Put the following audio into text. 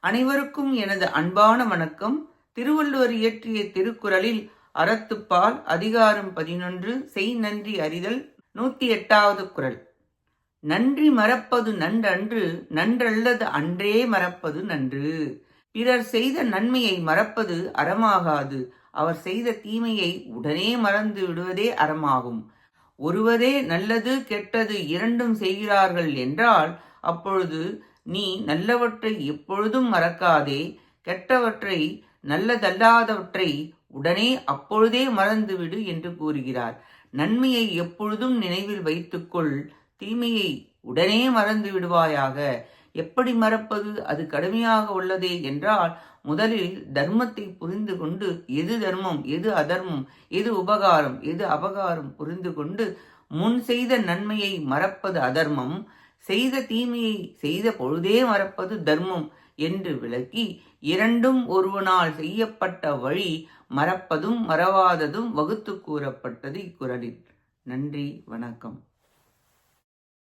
அனைவருக்கும் எனது அன்பான வணக்கம். திருவள்ளுவர் இயற்றிய திருக்குறளில் அறத்துப்பால் அதிகாரம் 11 செய் நன்றி அறிதல் 108வது குறள். நன்றி மறப்பது நன்றன்று, நன்றல்லது அன்றே மறப்பது நன்று. பிறர் செய்த நன்மையை மறப்பது அறமாகாது. அவர் செய்த தீமையை உடனே மறந்து விடுவதே அறமாகும். ஒருவரே நல்லது கெட்டது இரண்டும் செய்கிறார்கள் என்றால் அப்பொழுது நீ நல்லவற்றை எப்பொழுதும் மறக்காதே, கெட்டவற்றை நல்லதல்லாதவற்றை உடனே அப்பொழுதே மறந்துவிடு என்று கூறுகிறார். நன்மையை எப்பொழுதும் நினைவில் வைத்துக்கொள், தீமையை உடனே மறந்து விடுவாயாக. எப்படி மறப்பது? அது கடுமையாக உள்ளதே என்றால், முதலில் தர்மத்தை புரிந்து கொண்டு எது தர்மம், எது அதர்மம், எது உபகாரம், எது அபகாரம் புரிந்து கொண்டு முன் செய்த நன்மையை மறப்பது அதர்மம், செய்த தீமையை செய்த பொழுதே மறப்பது தர்மம் என்று விளக்கி, இரண்டும் ஒருவனால் செய்யப்பட்ட வழி மறப்பதும் மறவாததும் வகுத்து கூறப்பட்டது இக்குறளில். நன்றி, வணக்கம்.